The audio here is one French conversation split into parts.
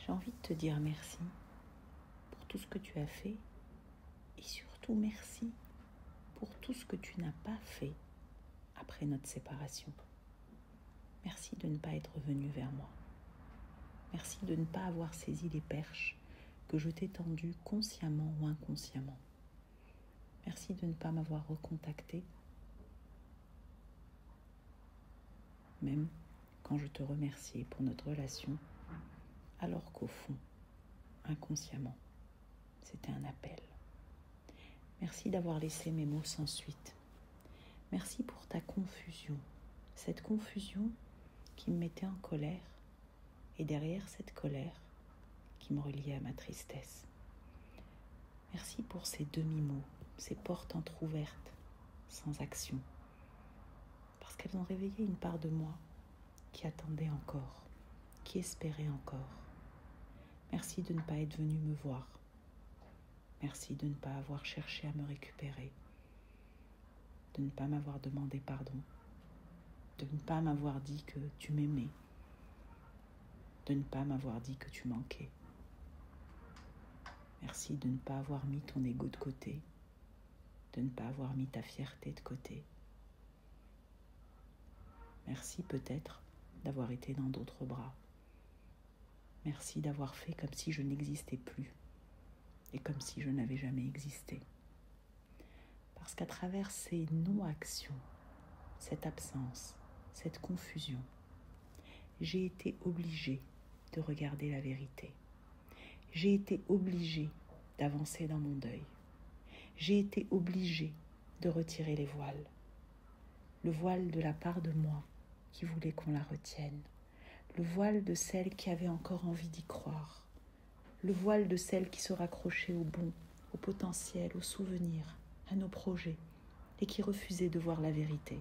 J'ai envie de te dire merci pour tout ce que tu as fait et surtout merci pour tout ce que tu n'as pas fait après notre séparation. Merci de ne pas être venu vers moi. Merci de ne pas avoir saisi les perches que je t'ai tendues consciemment ou inconsciemment. Merci de ne pas m'avoir recontacté, même quand je te remerciais pour notre relation, alors qu'au fond, inconsciemment, c'était un appel. Merci d'avoir laissé mes mots sans suite. Merci pour ta confusion, cette confusion qui me mettait en colère et derrière cette colère qui me reliait à ma tristesse. Merci pour ces demi-mots, ces portes entr'ouvertes, sans action, parce qu'elles ont réveillé une part de moi qui attendait encore, qui espérait encore. Merci de ne pas être venu me voir. Merci de ne pas avoir cherché à me récupérer, de ne pas m'avoir demandé pardon, de ne pas m'avoir dit que tu m'aimais, de ne pas m'avoir dit que tu manquais. Merci de ne pas avoir mis ton ego de côté, de ne pas avoir mis ta fierté de côté. Merci peut-être d'avoir été dans d'autres bras. Merci d'avoir fait comme si je n'existais plus et comme si je n'avais jamais existé. Parce qu'à travers ces non-actions, cette absence, cette confusion, j'ai été obligée de regarder la vérité. J'ai été obligée d'avancer dans mon deuil. J'ai été obligée de retirer les voiles. Le voile de la part de moi qui voulait qu'on la retienne. Le voile de celle qui avait encore envie d'y croire. Le voile de celle qui se raccrochait au bon, au potentiel, aux souvenirs, à nos projets et qui refusait de voir la vérité.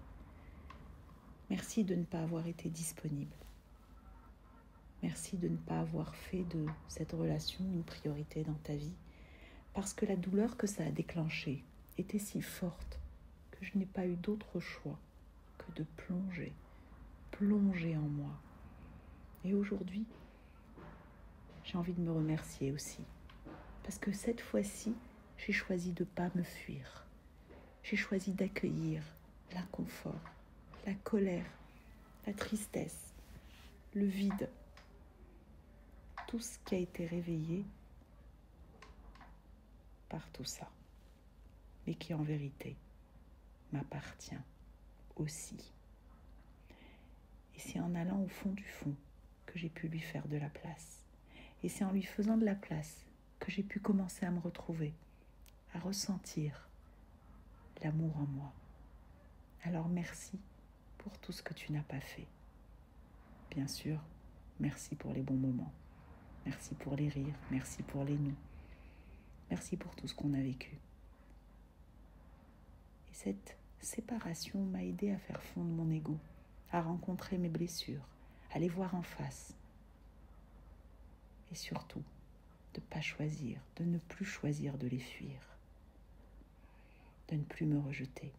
Merci de ne pas avoir été disponible. Merci de ne pas avoir fait de cette relation une priorité dans ta vie, parce que la douleur que ça a déclenchée était si forte que je n'ai pas eu d'autre choix que de plonger en moi. Et aujourd'hui, j'ai envie de me remercier aussi, parce que cette fois-ci, j'ai choisi de ne pas me fuir. J'ai choisi d'accueillir l'inconfort, la colère, la tristesse, le vide, tout ce qui a été réveillé par tout ça, mais qui en vérité m'appartient aussi. Et c'est en allant au fond du fond que j'ai pu lui faire de la place. Et c'est en lui faisant de la place que j'ai pu commencer à me retrouver, à ressentir l'amour en moi. Alors merci pour tout ce que tu n'as pas fait. Bien sûr, merci pour les bons moments. Merci pour les rires, merci pour les nous. Merci pour tout ce qu'on a vécu. Et cette séparation m'a aidé à faire fondre mon ego, à rencontrer mes blessures, à les voir en face. Et surtout, de ne pas choisir, de ne plus choisir de les fuir, de ne plus me rejeter,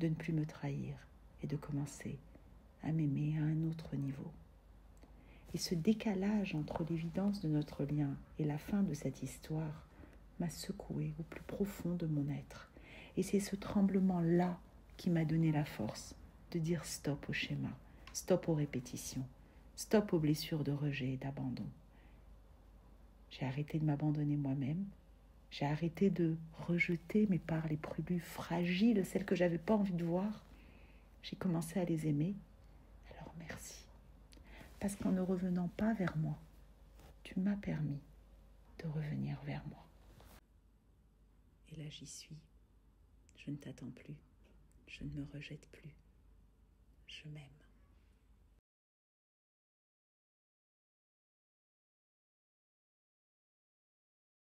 de ne plus me trahir et de commencer à m'aimer à un autre niveau. Et ce décalage entre l'évidence de notre lien et la fin de cette histoire m'a secoué au plus profond de mon être. Et c'est ce tremblement-là qui m'a donné la force de dire stop au schéma, stop aux répétitions, stop aux blessures de rejet et d'abandon. J'ai arrêté de m'abandonner moi-même, j'ai arrêté de rejeter mes parts les plus fragiles, celles que j'avais pas envie de voir. J'ai commencé à les aimer. Alors merci. Parce qu'en ne revenant pas vers moi, tu m'as permis de revenir vers moi. Et là, j'y suis. Je ne t'attends plus. Je ne me rejette plus. Je m'aime.